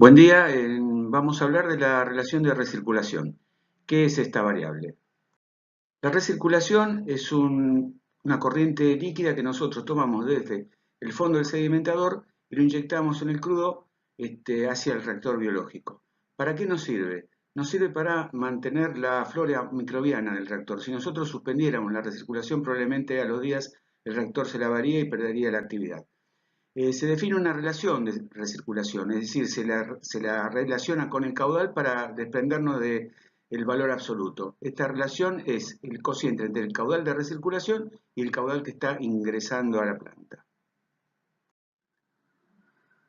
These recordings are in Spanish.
Buen día, vamos a hablar de la relación de recirculación. ¿Qué es esta variable? La recirculación es una corriente líquida que nosotros tomamos desde el fondo del sedimentador y lo inyectamos en el crudo hacia el reactor biológico. ¿Para qué nos sirve? Nos sirve para mantener la flora microbiana del reactor. Si nosotros suspendiéramos la recirculación, probablemente a los días el reactor se lavaría y perdería la actividad. Se define una relación de recirculación, es decir, se la relaciona con el caudal para desprendernos del valor absoluto. Esta relación es el cociente entre el caudal de recirculación y el caudal que está ingresando a la planta.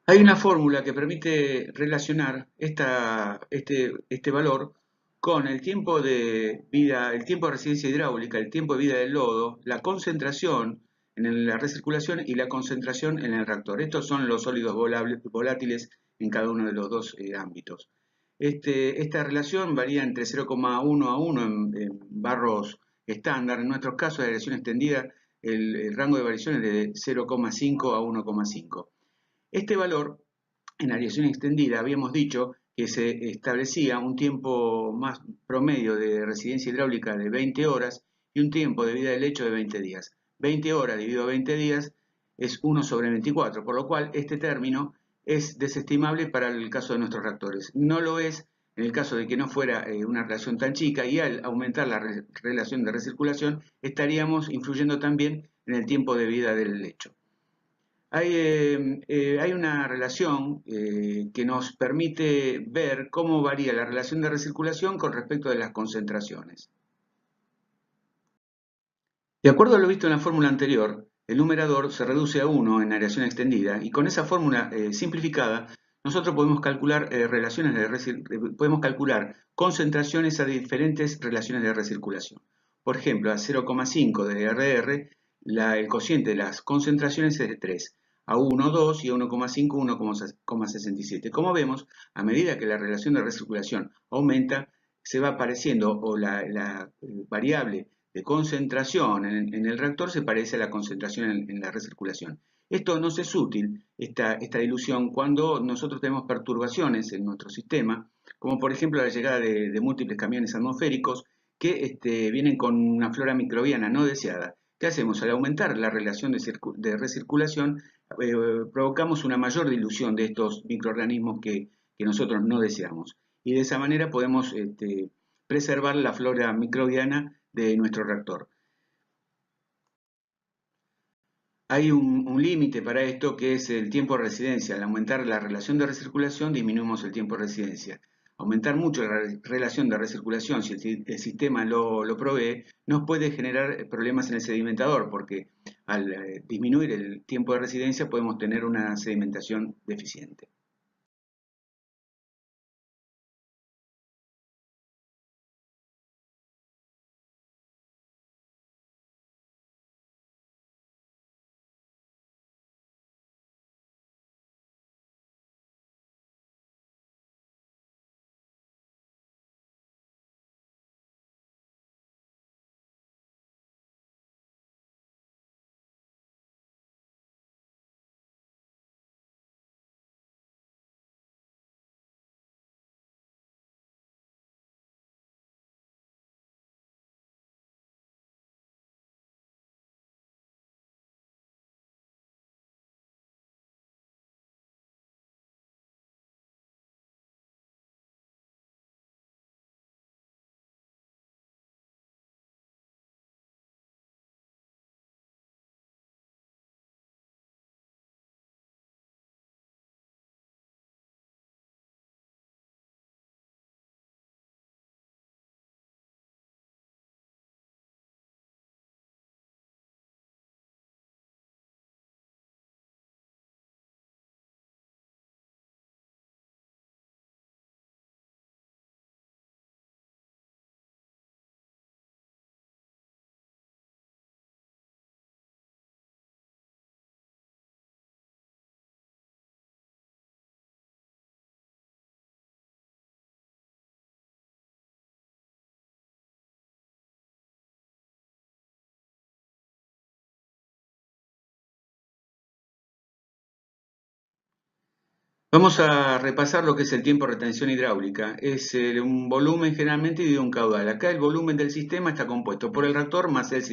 Hay una fórmula que permite relacionar este valor con el tiempo de vida, el tiempo de resistencia hidráulica, el tiempo de vida del lodo, la concentración en la recirculación y la concentración en el reactor. Estos son los sólidos volátiles en cada uno de los dos ámbitos. Esta relación varía entre 0,1 a 1 en barros estándar. En nuestros casos de relación extendida, el rango de variación es de 0,5 a 1,5. Este valor, en aireación extendida, habíamos dicho que se establecía un tiempo más promedio de residencia hidráulica de 20 horas y un tiempo de vida del lecho de 20 días. 20 horas dividido a 20 días es 1 sobre 24, por lo cual este término es desestimable para el caso de nuestros reactores. No lo es en el caso de que no fuera una relación tan chica, y al aumentar la relación de recirculación estaríamos influyendo también en el tiempo de vida del lecho. Hay una relación que nos permite ver cómo varía la relación de recirculación con respecto de las concentraciones. De acuerdo a lo visto en la fórmula anterior, el numerador se reduce a 1 en aireación extendida, y con esa fórmula simplificada nosotros podemos calcular podemos calcular concentraciones a diferentes relaciones de recirculación. Por ejemplo, a 0,5 de RR, el cociente de las concentraciones es de 3, a 1, 2 y a 1,5, 1,67. Como vemos, a medida que la relación de recirculación aumenta, se va apareciendo, o la variable de concentración en el reactor se parece a la concentración en la recirculación. Esto nos es útil, esta dilución, cuando nosotros tenemos perturbaciones en nuestro sistema, como por ejemplo la llegada de múltiples camiones atmosféricos que vienen con una flora microbiana no deseada. ¿Qué hacemos? Al aumentar la relación de recirculación, provocamos una mayor dilución de estos microorganismos que nosotros no deseamos. Y de esa manera podemos preservar la flora microbiana de nuestro reactor. Hay un límite para esto, que es el tiempo de residencia. Al aumentar la relación de recirculación disminuimos el tiempo de residencia. Aumentar mucho la relación de recirculación, si el sistema lo provee, nos puede generar problemas en el sedimentador, porque al disminuir el tiempo de residencia podemos tener una sedimentación deficiente. Vamos a repasar lo que es el tiempo de retención hidráulica. Es un volumen generalmente y de un caudal. Acá el volumen del sistema está compuesto por el reactor más el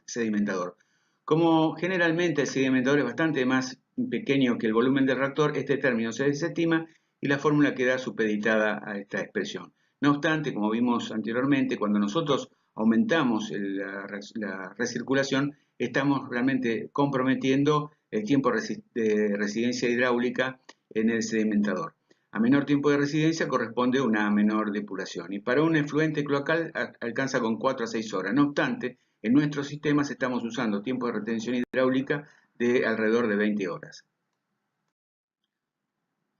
sedimentador. Como generalmente el sedimentador es bastante más pequeño que el volumen del reactor, este término se desestima y la fórmula queda supeditada a esta expresión. No obstante, como vimos anteriormente, cuando nosotros aumentamos la recirculación, estamos realmente comprometiendo el tiempo de residencia hidráulica en el sedimentador. A menor tiempo de residencia corresponde una menor depuración y para un efluente cloacal alcanza con 4 a 6 horas. No obstante, en nuestros sistemas estamos usando tiempo de retención hidráulica de alrededor de 20 horas.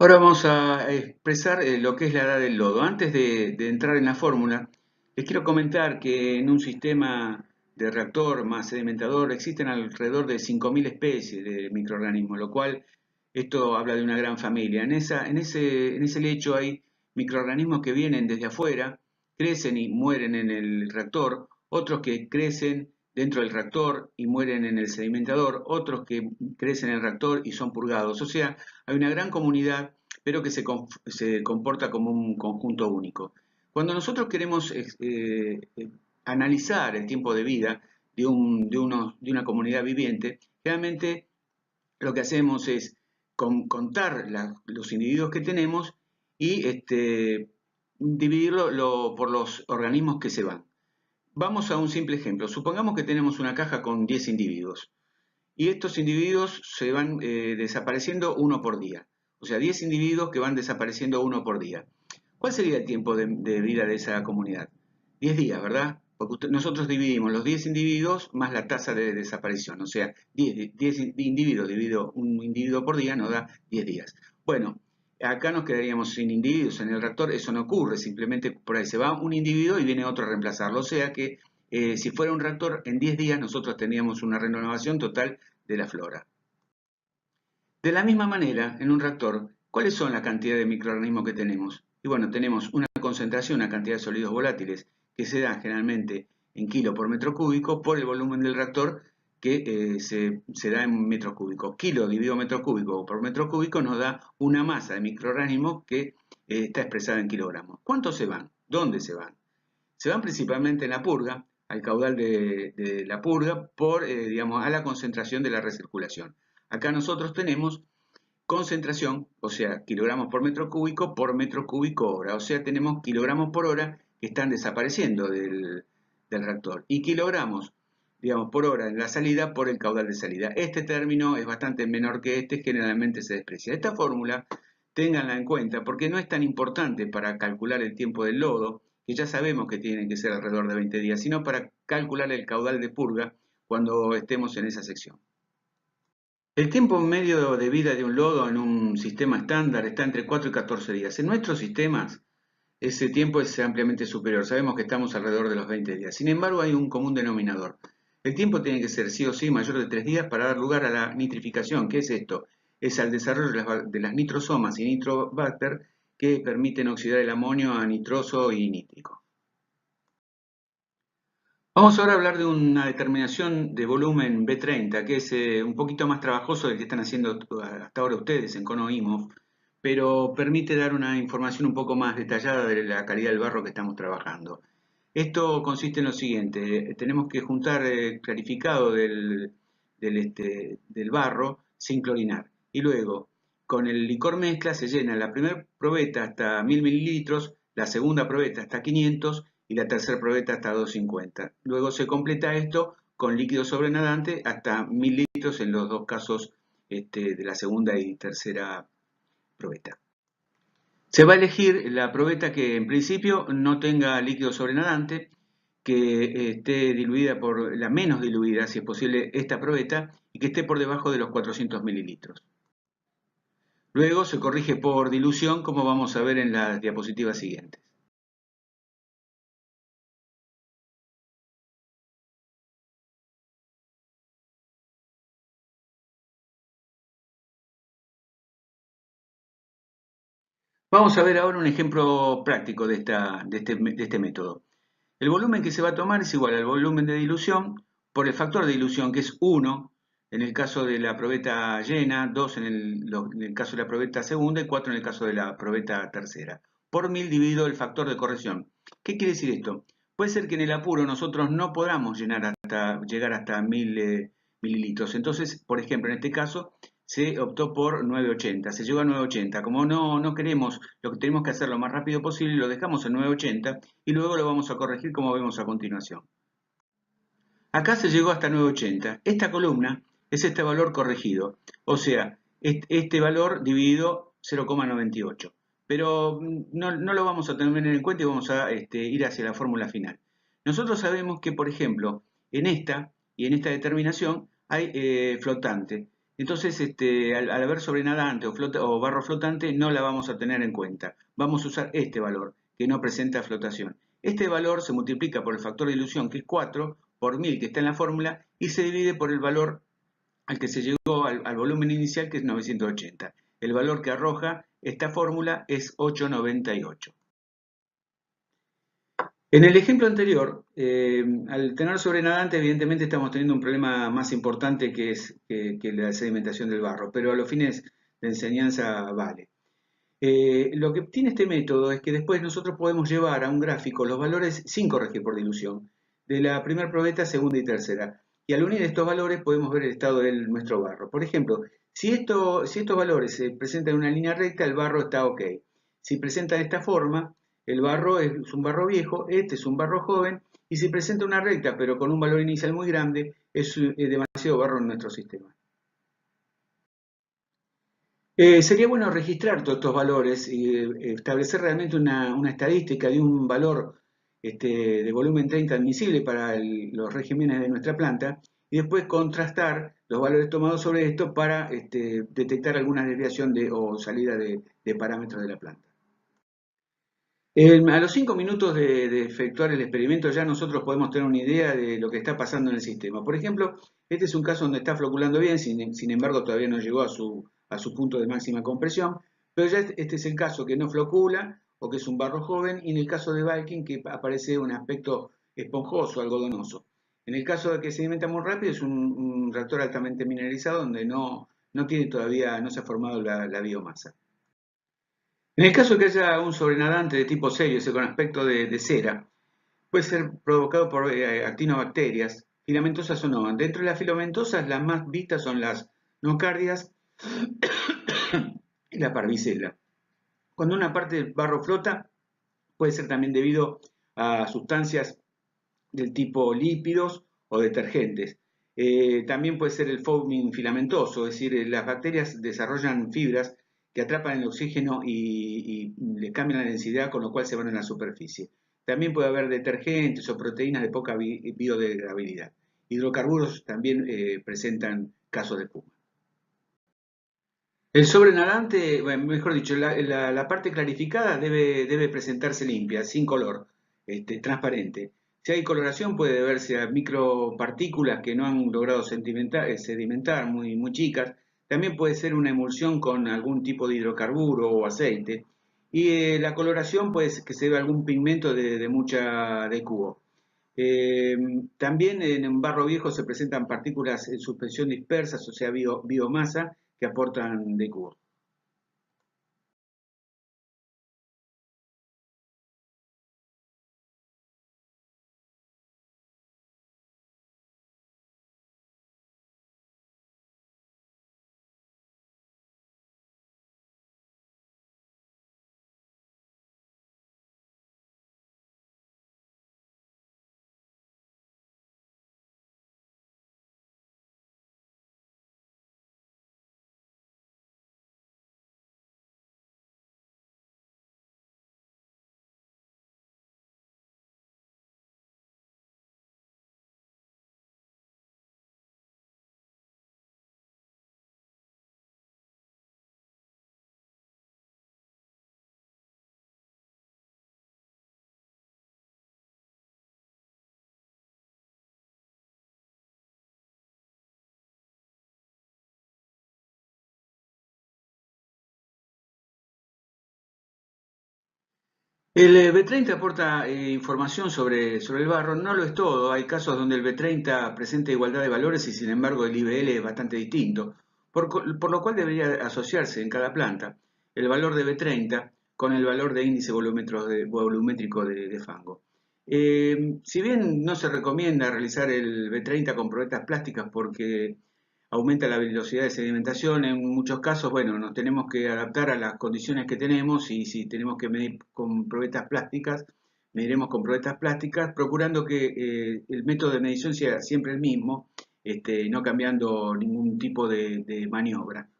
Ahora vamos a expresar lo que es la edad del lodo. Antes de entrar en la fórmula, les quiero comentar que en un sistema de reactor más sedimentador existen alrededor de 5.000 especies de microorganismos, lo cual esto habla de una gran familia. En ese lecho hay microorganismos que vienen desde afuera, crecen y mueren en el reactor, otros que crecen dentro del reactor y mueren en el sedimentador, otros que crecen en el reactor y son purgados. O sea, hay una gran comunidad, pero que se comporta como un conjunto único. Cuando nosotros queremos analizar el tiempo de vida de una comunidad viviente, realmente lo que hacemos es contar los individuos que tenemos y dividirlo por los organismos que se van. Vamos a un simple ejemplo. Supongamos que tenemos una caja con 10 individuos y estos individuos se van desapareciendo uno por día. O sea, 10 individuos que van desapareciendo uno por día. ¿Cuál sería el tiempo de vida de esa comunidad? 10 días, ¿verdad? Porque nosotros dividimos los 10 individuos más la tasa de desaparición. O sea, 10 individuos dividido un individuo por día nos da 10 días. Bueno, acá nos quedaríamos sin individuos en el reactor. Eso no ocurre, simplemente por ahí se va un individuo y viene otro a reemplazarlo. O sea que si fuera un reactor, en 10 días nosotros teníamos una renovación total de la flora. De la misma manera, en un reactor, ¿cuáles son la cantidad de microorganismos que tenemos? Y bueno, tenemos una concentración, una cantidad de sólidos volátiles que se da generalmente en kilo por metro cúbico por el volumen del reactor que se da en metros cúbicos. Kilo dividido metro cúbico por metro cúbico nos da una masa de microorganismos que está expresada en kilogramos. ¿Cuántos se van? ¿Dónde se van? Se van principalmente en la purga, al caudal de la purga, digamos, a la concentración de la recirculación. Acá nosotros tenemos concentración, o sea, kilogramos por metro cúbico hora, o sea, tenemos kilogramos por hora que están desapareciendo del reactor y kilogramos, digamos, por hora en la salida por el caudal de salida. Este término es bastante menor que este, generalmente se desprecia. Esta fórmula, ténganla en cuenta porque no es tan importante para calcular el tiempo del lodo, que ya sabemos que tiene que ser alrededor de 20 días, sino para calcular el caudal de purga cuando estemos en esa sección. El tiempo medio de vida de un lodo en un sistema estándar está entre 4 y 14 días. En nuestros sistemas, ese tiempo es ampliamente superior. Sabemos que estamos alrededor de los 20 días. Sin embargo, hay un común denominador. El tiempo tiene que ser sí o sí mayor de 3 días para dar lugar a la nitrificación. ¿Qué es esto? Es al desarrollo de las nitrosomas y nitrobacter que permiten oxidar el amonio a nitroso y nítrico. Vamos ahora a hablar de una determinación de volumen B30, que es un poquito más trabajoso del que están haciendo hasta ahora ustedes en ConoIMOF, pero permite dar una información un poco más detallada de la calidad del barro que estamos trabajando. Esto consiste en lo siguiente, tenemos que juntar clarificado del barro sin clorinar y luego con el licor mezcla se llena la primera probeta hasta 1000 mililitros, la segunda probeta hasta 500 y la tercera probeta hasta 250. Luego se completa esto con líquido sobrenadante hasta 1000 litros en los dos casos de la segunda y tercera probeta. Se va a elegir la probeta que en principio no tenga líquido sobrenadante, que esté diluida por la menos diluida, si es posible, esta probeta, y que esté por debajo de los 400 mililitros. Luego se corrige por dilución, como vamos a ver en las diapositivas siguientes. Vamos a ver ahora un ejemplo práctico de este método. El volumen que se va a tomar es igual al volumen de dilución por el factor de dilución, que es 1, en el caso de la probeta llena, 2 en el caso de la probeta segunda y 4 en el caso de la probeta tercera. Por 1000 dividido el factor de corrección. ¿Qué quiere decir esto? Puede ser que en el apuro nosotros no podamos llegar hasta 1000 mililitros. Entonces, por ejemplo, en este caso se optó por 980, se llegó a 980. Como no queremos, lo que tenemos que hacer lo más rápido posible, lo dejamos en 980 y luego lo vamos a corregir como vemos a continuación. Acá se llegó hasta 980. Esta columna es este valor corregido, o sea, este valor dividido 0,98. Pero no lo vamos a tener en cuenta y vamos a ir hacia la fórmula final. Nosotros sabemos que, por ejemplo, en esta y en esta determinación hay flotante. Entonces, al haber sobrenadante o barro flotante, no la vamos a tener en cuenta. Vamos a usar este valor, que no presenta flotación. Este valor se multiplica por el factor de dilución, que es 4, por 1000 que está en la fórmula, y se divide por el valor al que se llegó al volumen inicial, que es 980. El valor que arroja esta fórmula es 898. En el ejemplo anterior, al tener sobrenadante, evidentemente estamos teniendo un problema más importante que es que la sedimentación del barro, pero a los fines de enseñanza vale. Lo que tiene este método es que después nosotros podemos llevar a un gráfico los valores sin corregir por dilución, de la primera probeta, segunda y tercera. Y al unir estos valores podemos ver el estado de nuestro barro. Por ejemplo, si estos valores se presentan en una línea recta, el barro está ok. Si presenta de esta forma, el barro es un barro viejo, este es un barro joven, y si presenta una recta pero con un valor inicial muy grande, es demasiado barro en nuestro sistema. Sería bueno registrar todos estos valores y establecer realmente una estadística de un valor de volumen 30 admisible para los regímenes de nuestra planta y después contrastar los valores tomados sobre esto para detectar alguna desviación o salida de parámetros de la planta. A los 5 minutos de efectuar el experimento ya nosotros podemos tener una idea de lo que está pasando en el sistema. Por ejemplo, este es un caso donde está floculando bien, sin embargo todavía no llegó a su punto de máxima compresión, pero ya este es el caso que no flocula o que es un barro joven, y en el caso de Viking que aparece un aspecto esponjoso, algodonoso. En el caso de que sedimenta muy rápido es un reactor altamente mineralizado donde no se ha formado la biomasa. En el caso de que haya un sobrenadante de tipo serio, ese con aspecto de cera, puede ser provocado por actinobacterias, filamentosas o no. Dentro de las filamentosas, las más vistas son las nocardias y la parvicela. Cuando una parte del barro flota, puede ser también debido a sustancias del tipo lípidos o detergentes. También puede ser el foaming filamentoso, es decir, las bacterias desarrollan fibras que atrapan el oxígeno y le cambian la densidad, con lo cual se van a la superficie. También puede haber detergentes o proteínas de poca biodegradabilidad. Hidrocarburos también presentan casos de espuma. El sobrenadante, bueno, mejor dicho, la parte clarificada debe presentarse limpia, sin color, transparente. Si hay coloración puede deberse a micropartículas que no han logrado sedimentar muy chicas. También puede ser una emulsión con algún tipo de hidrocarburo o aceite. Y la coloración puede ser que se deba a algún pigmento de mucha de cubo. Eh, También en un barro viejo se presentan partículas en suspensión dispersas, o sea, biomasa, que aportan de cubo. El B30 aporta información sobre el barro, no lo es todo. Hay casos donde el B30 presenta igualdad de valores y sin embargo el IBL es bastante distinto, por lo cual debería asociarse en cada planta el valor de B30 con el valor de índice volumétrico de fango. Si bien no se recomienda realizar el B30 con probetas plásticas porque aumenta la velocidad de sedimentación. En muchos casos, bueno, nos tenemos que adaptar a las condiciones que tenemos y si tenemos que medir con probetas plásticas, mediremos con probetas plásticas, procurando que el método de medición sea siempre el mismo, no cambiando ningún tipo de maniobra.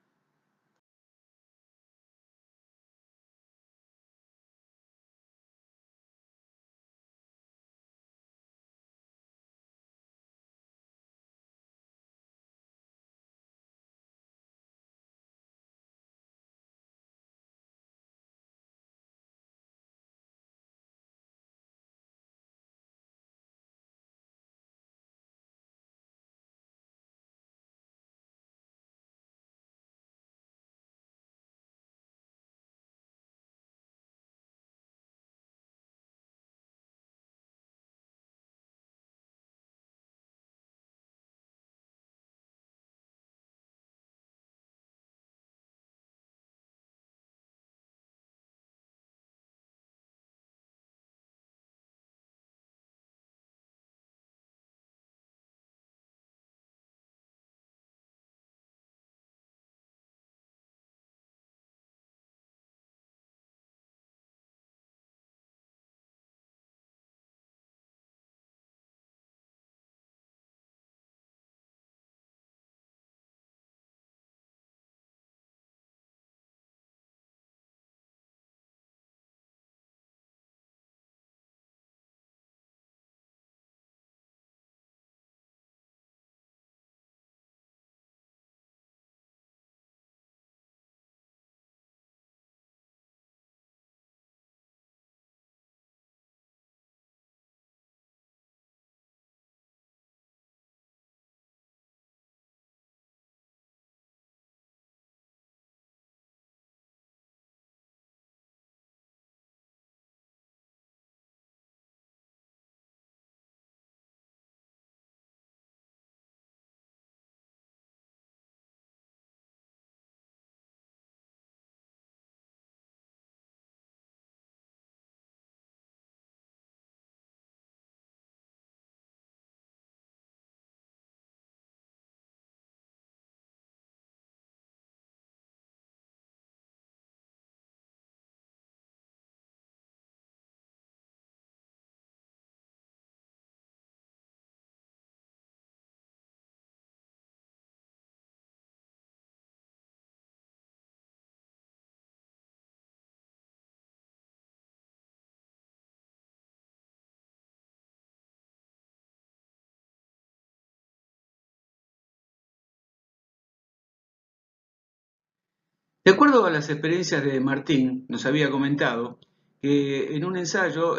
De acuerdo a las experiencias de Martín, nos había comentado que en un ensayo,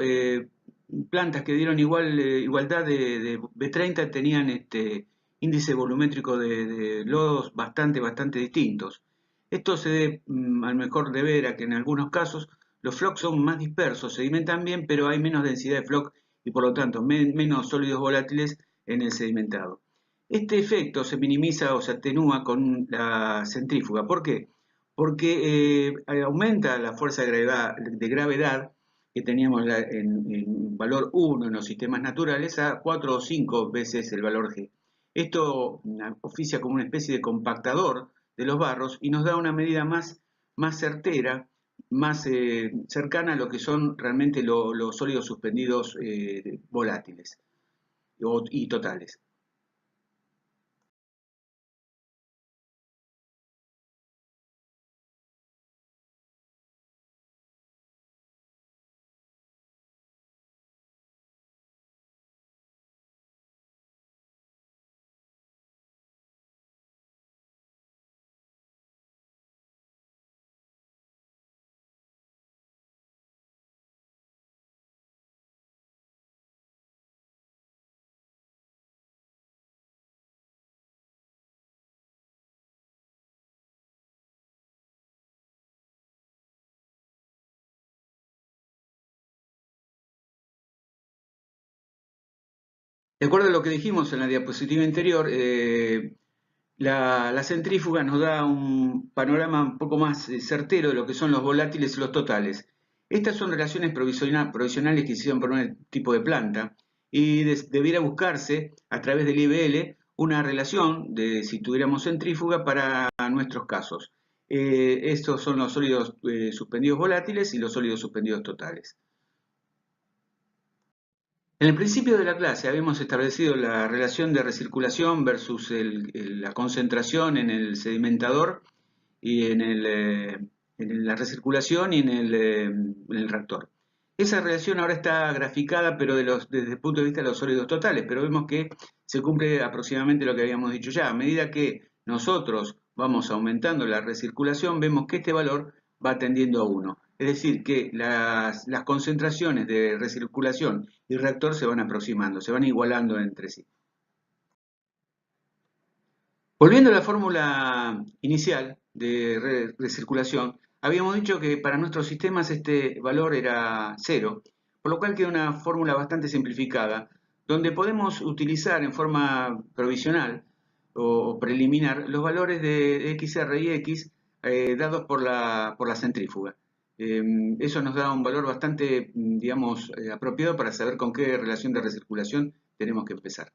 plantas que dieron igualdad de B30 tenían índice volumétrico de lodos bastante distintos. Esto se debe al mejor deber a que en algunos casos los flocks son más dispersos, sedimentan bien, pero hay menos densidad de floc y por lo tanto menos sólidos volátiles en el sedimentado. Este efecto se minimiza o se atenúa con la centrífuga. ¿Por qué? Porque aumenta la fuerza de gravedad que teníamos en valor 1 en los sistemas naturales a 4 o 5 veces el valor G. Esto oficia como una especie de compactador de los barros y nos da una medida más certera, más cercana a lo que son realmente los sólidos suspendidos volátiles y totales. De acuerdo a lo que dijimos en la diapositiva anterior, la centrífuga nos da un panorama un poco más certero de lo que son los volátiles y los totales. Estas son relaciones provisionales que se hicieron por un tipo de planta y debiera buscarse a través del IBL una relación de si tuviéramos centrífuga para nuestros casos. Estos son los sólidos suspendidos volátiles y los sólidos suspendidos totales. En el principio de la clase habíamos establecido la relación de recirculación versus la concentración en el sedimentador y en la recirculación y en el reactor. Esa relación ahora está graficada, pero desde el punto de vista de los sólidos totales, pero vemos que se cumple aproximadamente lo que habíamos dicho ya. A medida que nosotros vamos aumentando la recirculación, vemos que este valor va tendiendo a 1. Es decir, que las concentraciones de recirculación y reactor se van aproximando, se van igualando entre sí. Volviendo a la fórmula inicial de recirculación, habíamos dicho que para nuestros sistemas este valor era 0, por lo cual queda una fórmula bastante simplificada, donde podemos utilizar en forma provisional o preliminar los valores de XR y X dados por la centrífuga. Eso nos da un valor bastante, digamos, apropiado para saber con qué relación de recirculación tenemos que empezar.